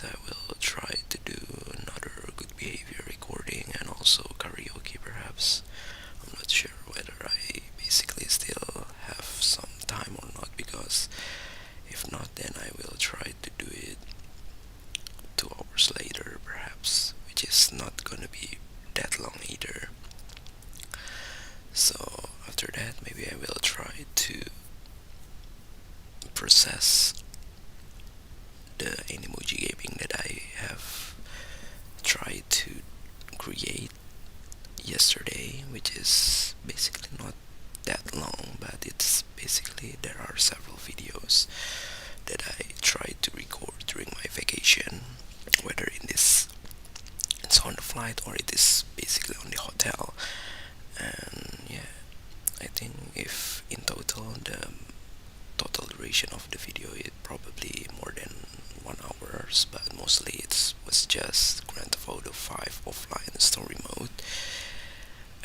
this, I will try to do another good behavior recording and also karaoke, perhaps. I'm not sure whether I basically still have some time or not, because if not, then I will try to do it 2 hours later, perhaps, which is not gonna be that long either. So after that, maybe I will try to process the Animoji gaming that I have tried to create yesterday, which is basically not that long, but it's basically there are several videos that I tried to record during my vacation, whether in this it's on the flight or it is basically on the hotel. And yeah, I think if in total the total duration of the video is probably more than 1 hours, but mostly it was just Grand Theft Auto 5 offline story mode,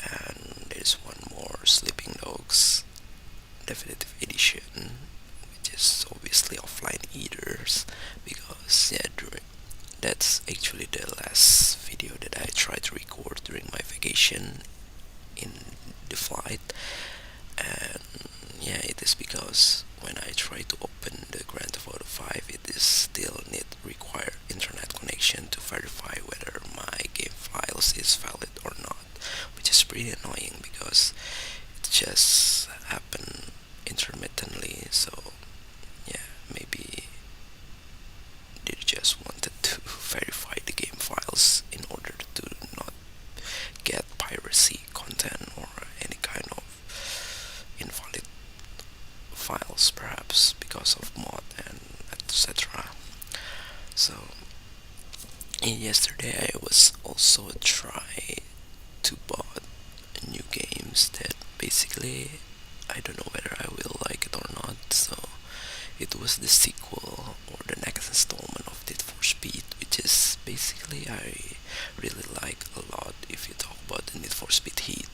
and there's one more Sleeping Dogs Definitive Edition, which is obviously offline eaters, because yeah, that's actually the last video that I tried to record during my vacation in the flight. And yeah, it is because when I try to open the Grand Theft Auto 5, it is still need require internet connection to verify whether my game files is valid or not, which is pretty annoying because it just happen intermittently. So yeah, maybe they just wanted to verify the game files in order to not get piracy content or any kind of invalid files, perhaps because of mod and etc. So yesterday I was also try to bought new games that basically I don't know whether I will like it or not. So it was the sequel or the next installment of Need for Speed, which is basically I really like a lot if you talk about the Need for Speed Heat.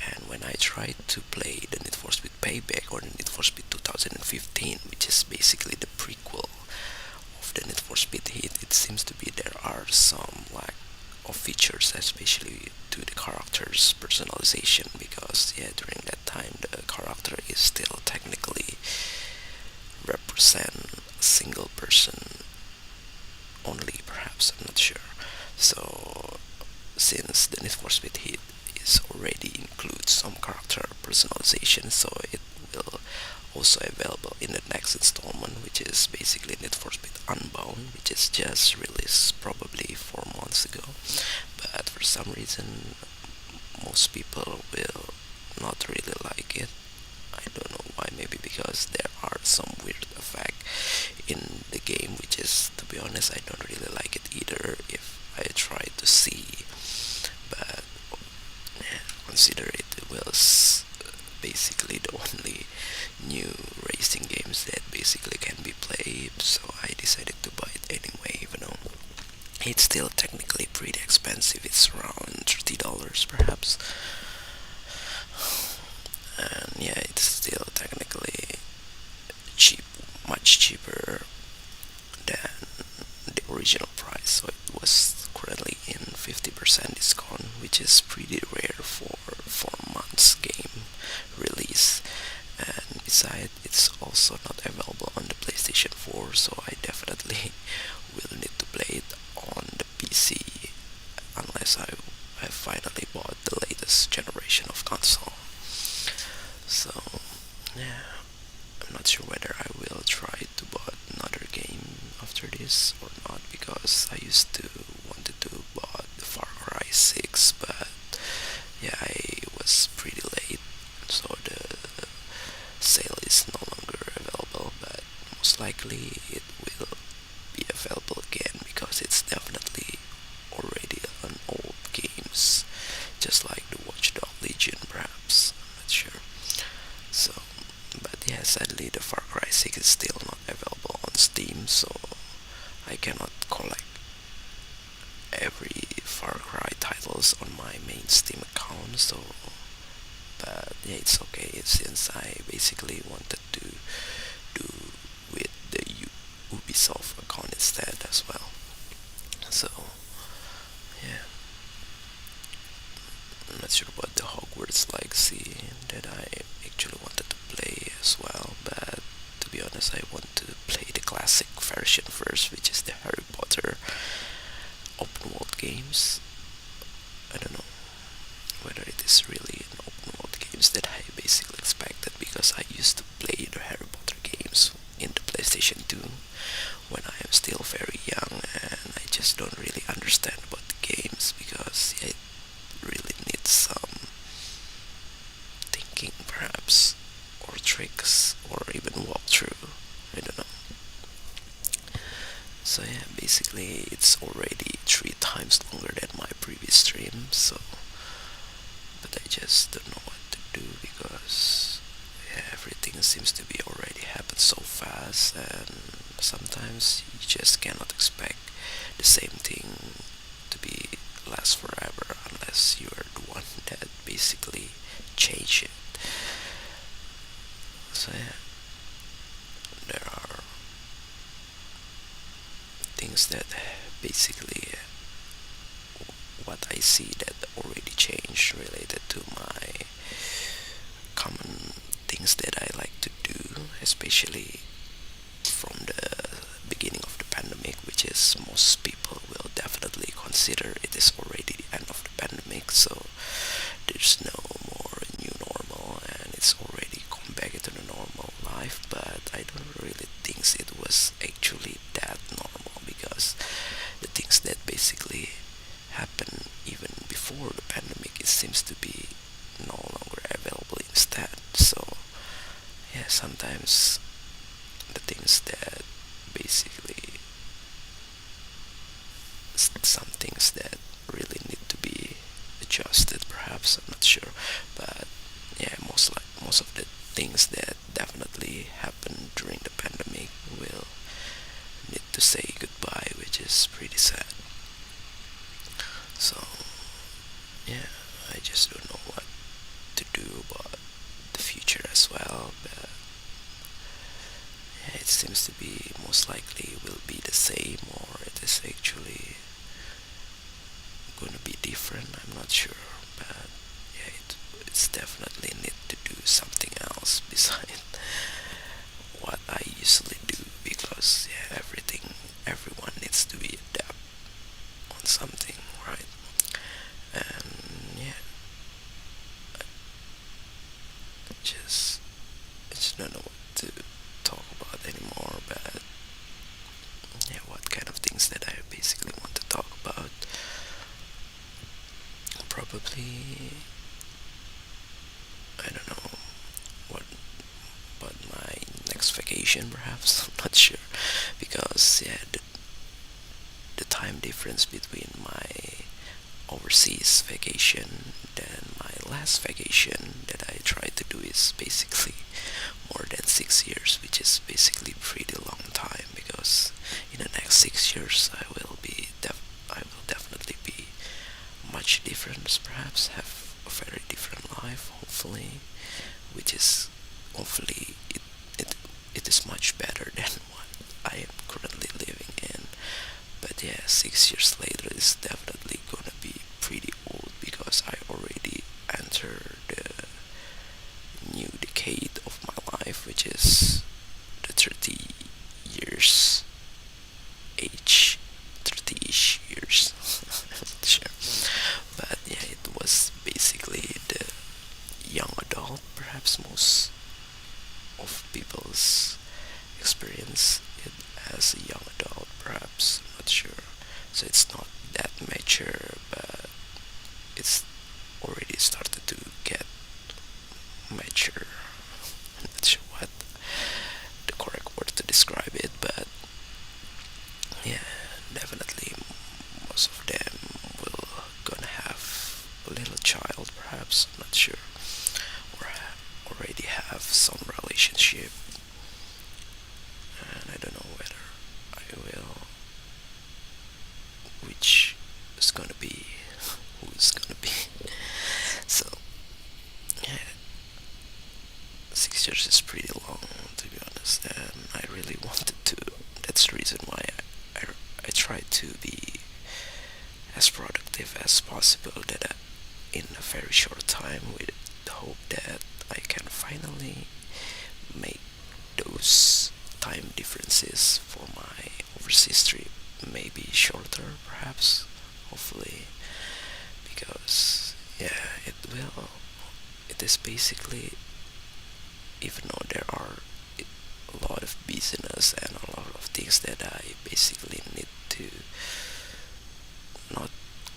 And when I tried to play the Need for Speed Payback or the Need for Speed 2015, which is basically the prequel of the Need for Speed Heat, it seems to be there are some lack of features, especially to the characters personalization, because yeah, during that time the character is still technically represent a single person only, perhaps, I'm not sure. So since the Need for Speed Heat is already includes some character personalization, so it will also available in the next installment, which is basically Need for Speed Unbound, which is just released probably 4 months ago. But for some reason, most people will not really like it. I don't know why. Maybe because there are some weird effect in the game, which is, to be honest, I don't really like it either. If I try to see, but yeah, consider it was basically the only new racing games that basically can be played, so I decided to buy it anyway, even though it's still technically pretty expensive. It's around $30 perhaps, and yeah, it's still technically cheap, much cheaper than the original price. So it was currently in 50% discount, which is pretty rare for 4 months game release. And besides, it's also not available on the PlayStation 4, so I definitely will need to play it on the PC unless I finally bought the latest generation of console. So yeah, I'm not sure whether I will try to buy another game after this or not, because I used to wanted to buy the Far Cry 6, but yeah, I was pretty late, so the sale is no longer available. But most likely it will be available again, because it's definitely already an old games, just like the Watchdog Legion, perhaps. I'm not sure. So, but yeah, sadly the Far Cry 6 is still not available on Steam, so I cannot collect every Far Cry titles on my main Steam account. So, but yeah, it's okay since I basically wanted to do with the Ubisoft account instead as well. honest, I want to play the classic version first, which is the Harry Potter open world games. I don't know whether it is really an open world games that I basically expected, because I used to play the Harry Potter games in the PlayStation 2 when I am still very young, and I just don't really understand about the games because it really needs some thinking perhaps, or tricks, or even walkthrough. I don't know. So yeah, basically it's already 3 times longer than my previous stream, so but I just don't know what to do because yeah, everything seems to be already happened so fast, and sometimes you just cannot expect the same thing to be last forever unless you are the one that basically change it. So yeah, there are things that basically what I see that already changed related to my common things that I like to do, especially from the beginning of the pandemic, which is most people will definitely consider it is already the end of the pandemic. So there's no more new normal, and it's already come back into the normal life. But I don't really think it was actually that normal, because the things that basically happened even before the pandemic, it seems to be no longer available instead. So yeah, sometimes the things that basically some things that really need to be adjusted, perhaps, I'm not sure, but yeah, most of the things that definitely happened during the pandemic will need to say goodbye, which is pretty sad. So yeah, I just don't know what to do about the future as well, but yeah, it seems to be most likely will be the same, or it is actually gonna be different. I'm not sure, but yeah, it's definitely need to do something else besides what I usually do, because yeah, everyone needs to be adapt on something, right? And yeah, just I just don't know what to talk about anymore, but yeah, what kind of things that I basically want to talk about? Probably, I don't know what about my next vacation, perhaps. I'm not sure, because yeah, the time difference between my overseas vacation than my last vacation that I tried to do is basically more than 6 years, which is basically pretty long time, because in the next 6 years I will definitely be much different, perhaps have a very different life, hopefully, which is hopefully it it is much better than what I am currently living in. But yeah, 6 years later is definitely gonna be pretty old, because I already entered the new decade of my life, which is the 30 years age, 30-ish years. I'm not sure. But yeah, it was basically the young adult, perhaps most of people's experience it as a young adult, perhaps, I'm not sure. So it's not that mature, but it's already started to get mature. I'm not sure what the correct word to describe it, but yeah, definitely most of them will gonna have a little child, perhaps, I'm not sure, or already have some relationship, and I don't know whether I will, which is gonna be, who is gonna be. So yeah, 6 years is pretty long, to be honest, and I really wanted to. That's the reason why I try to be as productive as possible, that in a very short time, with the hope that I can finally make those expenses for my overseas trip may be shorter, perhaps, hopefully, because yeah, it is basically, even though there are a lot of business and a lot of things that I basically need to not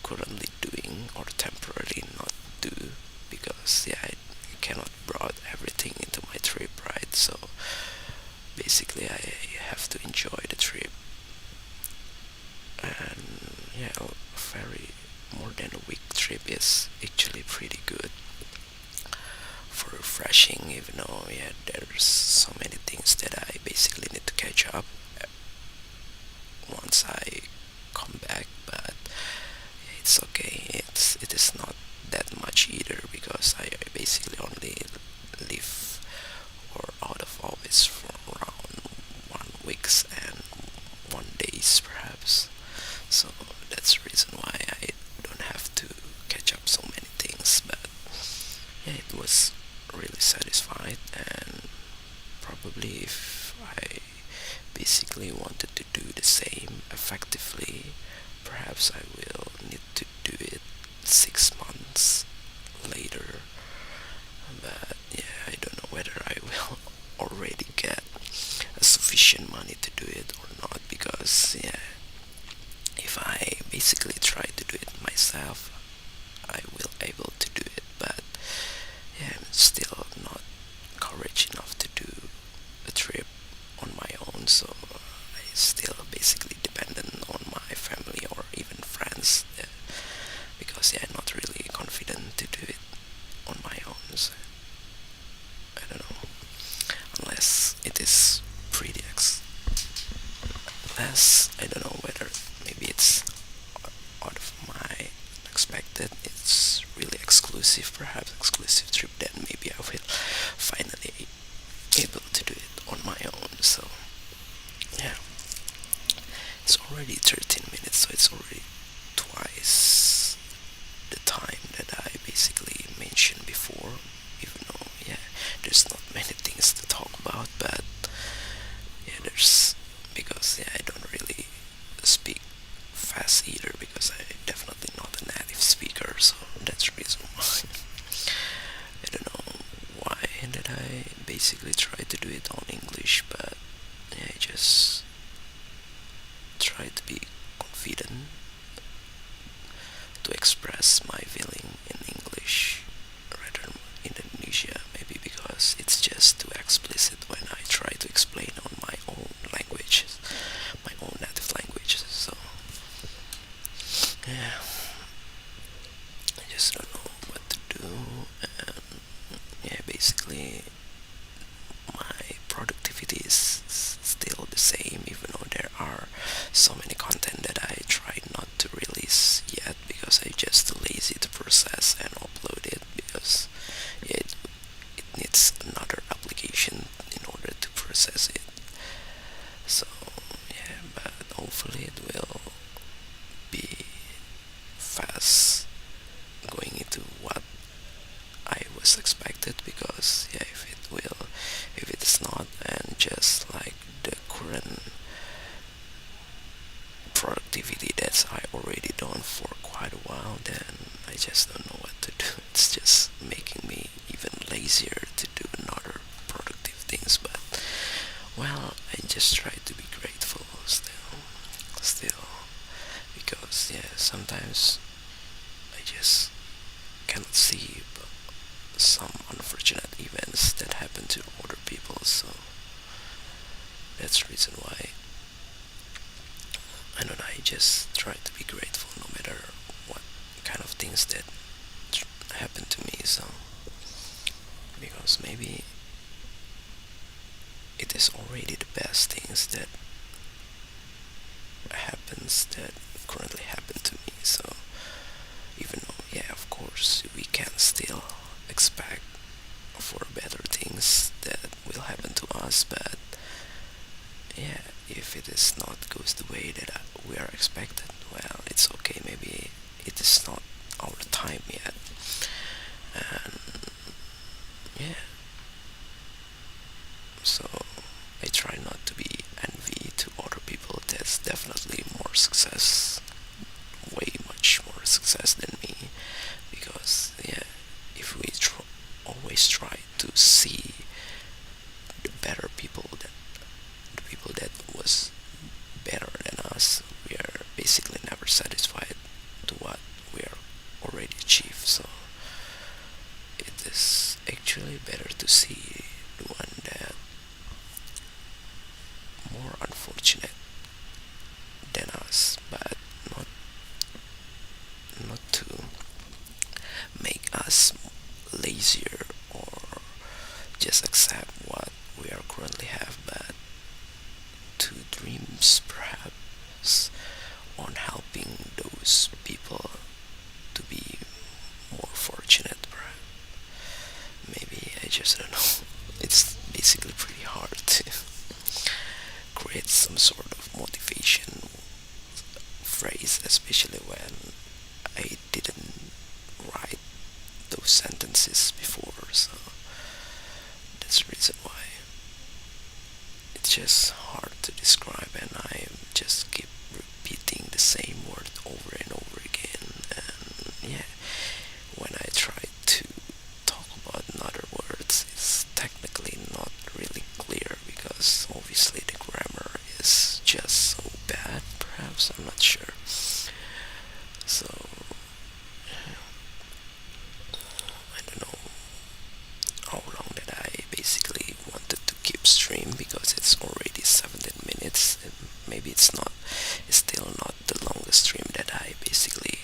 currently doing or temporarily not do, because yeah, I cannot brought everything into my trip, right? So basically I have to enjoy the trip, and yeah, a very more than a week trip is actually pretty good for refreshing, even though yeah, there's so many things that I basically need to catch up once I come back. But it's okay, it is not that much either, because I basically only live or out of office for around 1 weeks and 1 days, perhaps. So that's the reason why I don't have to catch up so many things. But yeah, it was really satisfied, and probably if I basically wanted to do the same effectively, perhaps I will need to do it 6 months later. But yeah, I don't know whether I will already get a sufficient money to do it or not, because yeah, if I basically try to do it myself, I will able to do it. But yeah, I'm still not courage enough to do a trip on my own, so I still basically dependent on my family or even friends, because yeah, I'm not really confident to do it on my own. So I don't know, unless it is pretty unless I don't know whether maybe it's out of my expected, it's really exclusive, perhaps exclusive trip, then maybe I will finally able to do it on my own. So yeah, it's already 13 minutes, so it's already twice the time that I basically mentioned before, even though yeah, there's not many things to talk about. But yeah, there's, because yeah, I don't really speak fast either, because I definitely not a native speaker, so that's the reason why. I don't know why did I basically try to do it on English, but yeah, I just try to be confident to express my feeling in English rather than in Indonesia, maybe because it's just too explicit when I try to explain on my own language, my own native language. So yeah, I just don't know what to do, and yeah, basically my productivity is still the same, even though there are so many content that I try not to release yet, because I just too lazy to process and upload it, because yeah, it needs another application in order to process it. So yeah, but hopefully it will be fast going into what I was expected, because yeah, if it's not, and just like the current productivity that I already done for quite a while, then I just don't know what to do. It's just making me even lazier to do another productive things. But well, I just try to be grateful still, because yeah, sometimes I just cannot see some unfortunate events that happen to other people. So that's the reason why I don't know, I just try to be grateful no matter what kind of things that happen to me. So because maybe it is already the best things that that currently happen to me. So even though yeah, of course we can still expect for better things that will happen to us, but yeah, if it is not goes the way that we are expected, well, it's okay. Maybe it is not our time yet, and yeah. So I try not to be envy definitely more success, way much more success than me. Because yeah, if we always try to see the better people, that the people that was better than us, we are basically never satisfied to what we are already achieved. So it is actually better to see the one that more unfortunate than us, but not not to make us lazier or just accept what we are currently have, but to dreams perhaps on helping those people to be more fortunate. Perhaps. Maybe I just don't know. It's basically pretty hard to create some sort of motivation phrase, especially when I didn't write those sentences before. So that's the reason why it's just hard to describe, and I just keep repeating the same word over and over again. And yeah, when I try to talk about another words, it's technically not really clear because obviously the grammar is just so bad. Perhaps I'm not sure. So I don't know how long that I basically wanted to keep stream because it's already 17 minutes. And maybe it's still not the longest stream that I basically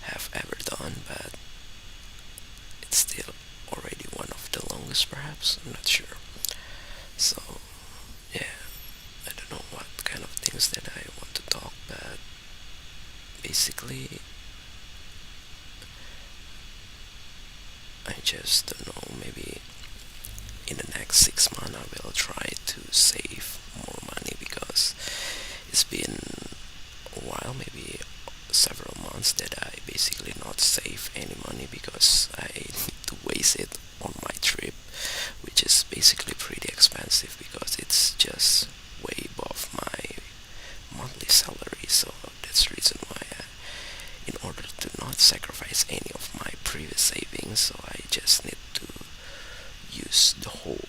have ever done, but it's still already one of the longest, perhaps. I'm not sure. So yeah, I don't know what kind of things that I want to talk, but basically I just don't know. Maybe in the next 6 months I will try to save more money because it's been a while, maybe several months that I basically not save any money because I need to waste it on my trip, which is basically pretty expensive because it's just way above my monthly salary. So that's the reason why in order to not sacrifice any of my previous savings, so I just need to use the whole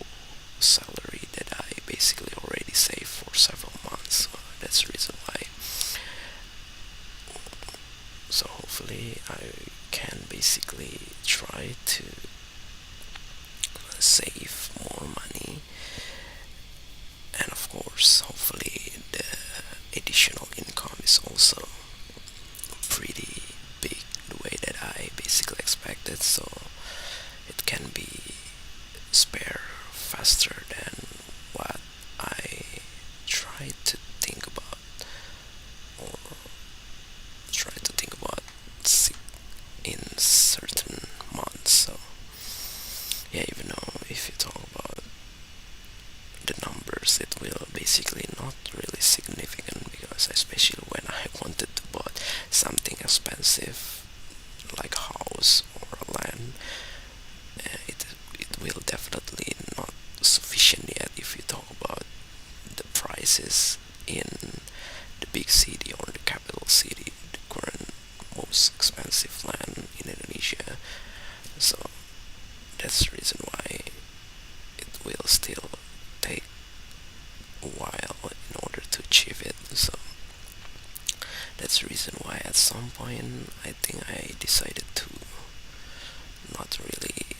salary that I basically already saved for several months. So that's the reason why. So hopefully I can basically try to save more money, and of course hopefully the additional income is also pretty big the way that I basically expected, so it can be spare faster than what I tried to think about, or try to think about in certain months. So yeah, even though if you talk about the numbers, it will basically not really significant because especially when I wanted to buy something expensive like a house or a land, it will definitely not sufficient yet if you talk about the prices in the big city or the capital city, the current most expensive land in Indonesia. So that's the reason why it will still take a while in order to achieve it. So that's the reason why at some point I think I decided to not really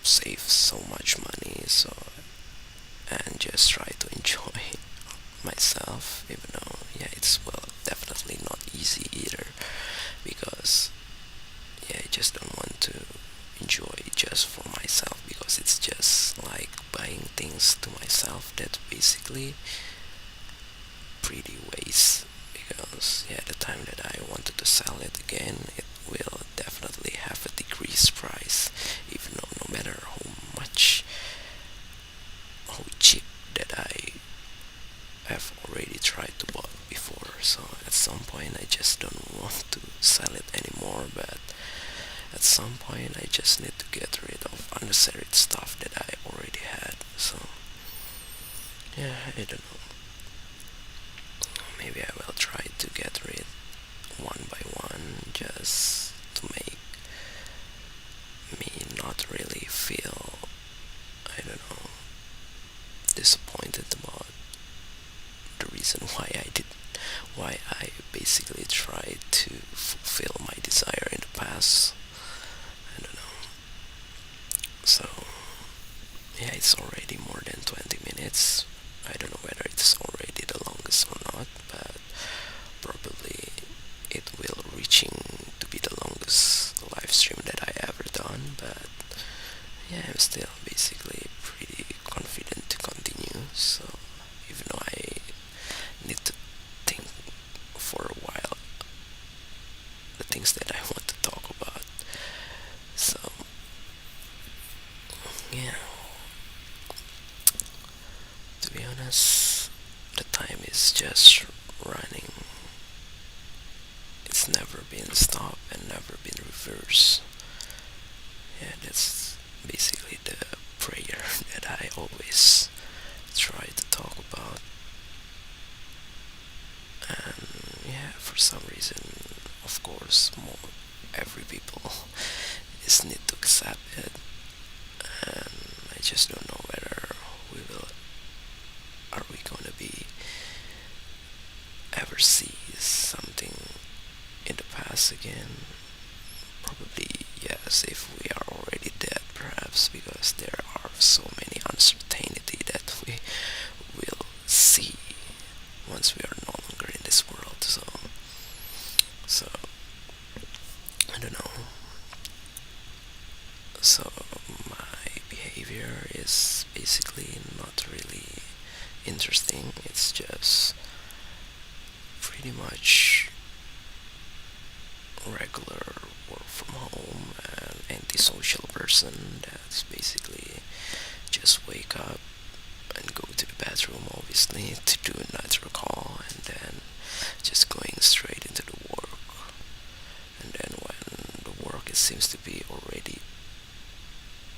save so much money, so and just try to enjoy myself, even though yeah, it's well definitely not easy either because yeah, I just don't want to enjoy just for myself because it's just like buying things to myself that basically pretty waste because yeah, the time that I wanted to sell it again, it will definitely have a decreased price, even though no matter how cheap that I have already tried to buy before. So at some point I just don't want to sell it anymore, but at some point I just need to get rid of unnecessary stuff that I already had. So yeah, I don't know. maybe I will try to get rid one by one, just to make me not really feel, I don't know, disappointed about the reason why I basically tried to fulfill my desire in the past. I don't know. So, yeah, it's already more than 20 minutes. I don't know whether it's already the longest or not, but probably it will reaching to be the longest live stream that I ever done. But yeah, I'm still basically pretty confident to continue. So even though I need to think for a while the things that I want to talk about. So yeah, to be honest, the time is just running. It's never been stopped and never been reversed. Yeah, that's basically the prayer that I always try to talk about. And yeah, for some reason, of course, more every people is need to accept it. And I just don't know whether we will, are we gonna be ever see something in the past again. Probably yes, if we are already dead, perhaps, because there are so many uncertainty that we will see once we are no longer in this world. So I don't know. So my behavior is basically not really interesting. It's just pretty much regular work from home and antisocial person that's basically just wake up and go to the bathroom, obviously, to do a nitro call, and then just going straight into the work. And then when the work it seems to be already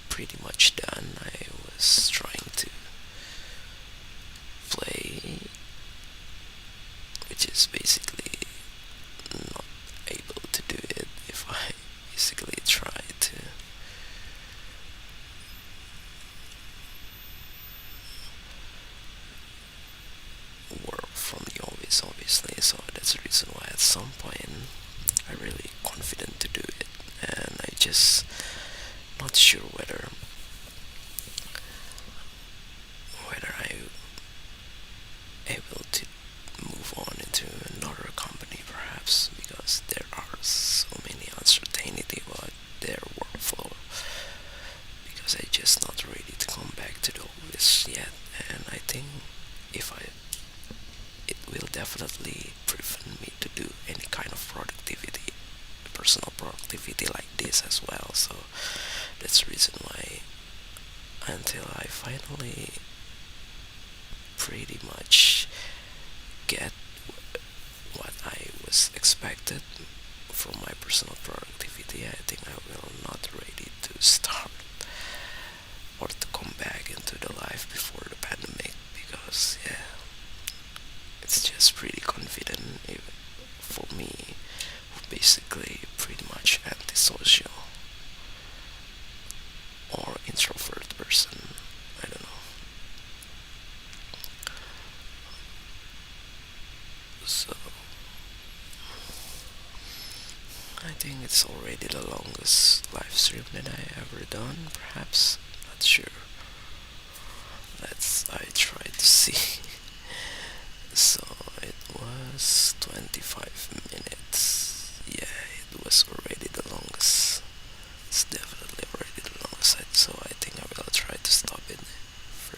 pretty much done, I was trying to play, which is basically not able to do it if I basically try to work from the office, obviously. So that's the reason why at some point I really confident to do it, and I just not sure whether I able to move on into another company, perhaps, because there are so many uncertainty about their workflow, because I just not ready to come back to the office yet. And I think if I it will definitely prevent me to do any kind of productivity, personal productivity like this as well. So that's the reason why, until I finally pretty much get what I was expected from my personal productivity, I think I will not ready to start or to come back into the life before the pandemic, because yeah, it's just pretty confident even for me, basically pretty much antisocial or introvert person. I don't know. So I think it's already the longest live stream that I ever done, perhaps. Not sure. I try to see. So it was 25 minutes. Yeah, it was